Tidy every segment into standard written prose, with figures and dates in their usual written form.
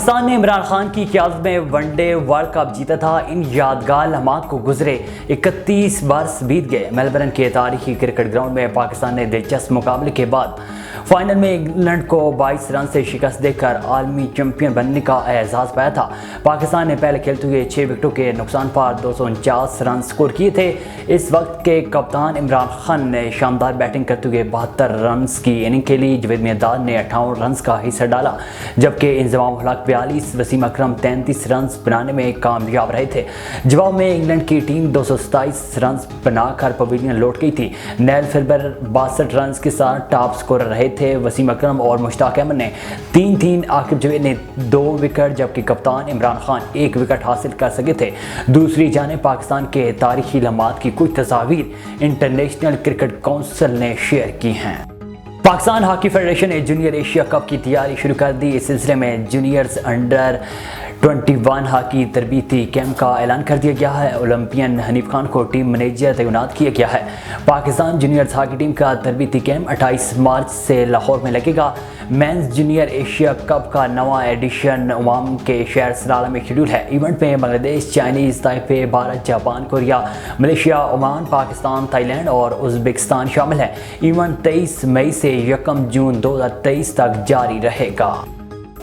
پاکستان نے عمران خان کی قیادت میں ون ڈے ورلڈ کپ جیتا تھا۔ ان یادگار لمحات کو گزرے 31 برس بیت گئے۔ میلبرن کے تاریخی کرکٹ گراؤنڈ میں پاکستان نے دلچسپ مقابلے کے بعد فائنل میں انگلینڈ کو 22 رن سے شکست دے کر عالمی چیمپئن بننے کا اعزاز پایا تھا۔ پاکستان نے پہلے کھیلتے ہوئے 6 وکٹوں کے نقصان پر 249 رن سکور کیے تھے۔ اس وقت کے کپتان عمران خان نے شاندار بیٹنگ کرتے ہوئے 72 رنز کی اننگ کھیلی۔ جاوید میرداد نے 58 رنز کا حصہ ڈالا، جبکہ انضمام الحق 42، وسیم اکرم 33 رنز بنانے میں کامیاب رہے تھے۔ جواب میں انگلینڈ کی ٹیم 227 رنز بنا کر پویلین لوٹ گئی تھی۔ نیل فلبر 62 رنز کے ساتھ ٹاپ سکورر رہے تھے۔ وسیم اکرم اور مشتاق احمد نے 3-3، عاقب جاوید نے 2 وکٹ، جبکہ کپتان عمران خان 1 وکٹ حاصل کر سکے تھے۔ دوسری جانب پاکستان کے تاریخی لمحات کی کچھ تصاویر انٹرنیشنل کرکٹ کونسل نے شیئر کی ہیں۔ پاکستان ہاکی فیڈریشن نے جونیئر ایشیا کپ کی تیاری شروع کر دی۔ اس سلسلے میں جونیئرز انڈر 21 ہاکی تربیتی کیمپ کا اعلان کر دیا گیا ہے۔ اولمپئن حنیف خان کو ٹیم منیجر تعینات کیا گیا ہے۔ پاکستان جونیئرز ہاکی ٹیم کا تربیتی کیمپ 28 مارچ سے لاہور میں لگے گا۔ مینز جونیئر ایشیا کپ کا نواں ایڈیشن عمان کے شہر سلالہ میں شیڈول ہے۔ ایونٹ میں Bangladesh, Chinese Taipei, Bharat, Japan, Korea, Malaysia, Oman, Pakistan, Thailand اور ازبکستان شامل ہیں۔ ایونٹ 23 مئی سے 1 جون 2023 تک جاری رہے گا۔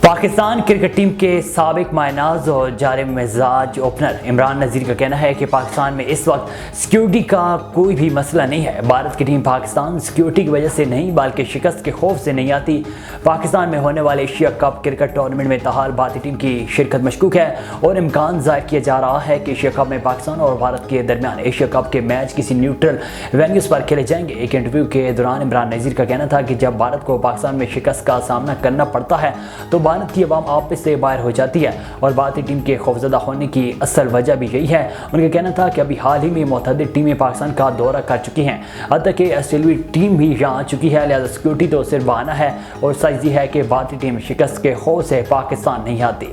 پاکستان کرکٹ ٹیم کے سابق ماہ ناز اور جارح مزاج اوپنر عمران نذیر کا کہنا ہے کہ پاکستان میں اس وقت سیکیورٹی کا کوئی بھی مسئلہ نہیں ہے۔ بھارت کی ٹیم پاکستان سیکیورٹی کی وجہ سے نہیں بلکہ شکست کے خوف سے نہیں آتی۔ پاکستان میں ہونے والے ایشیا کپ کرکٹ ٹورنامنٹ میں تاحال بھارتی ٹیم کی شرکت مشکوک ہے اور امکان ظاہر کیا جا رہا ہے کہ ایشیا کپ میں پاکستان اور بھارت کے درمیان ایشیا کپ کے میچ کسی نیوٹرل وینیوز پر کھیلے جائیں گے۔ ایک انٹرویو کے دوران عمران نذیر کا کہنا تھا کہ جب بھارت کو پاکستان میں شکست کا سامنا کرنا پڑتا ہے تو بھارت کی عوام آپس سے باہر ہو جاتی ہے اور بھارتی ٹیم کے خوفزدہ ہونے کی اصل وجہ بھی یہی ہے۔ ان کا کہنا تھا کہ ابھی حال ہی میں متعدد ٹیمیں پاکستان کا دورہ کر چکی ہیں، حتیٰ کہ آسٹریلوی ٹیم بھی یہاں آ چکی ہے، لہذا سیکیورٹی تو صرف بہانہ ہے اور سائز یہ ہے کہ بھارتی ٹیم شکست کے خوف سے پاکستان نہیں آتی۔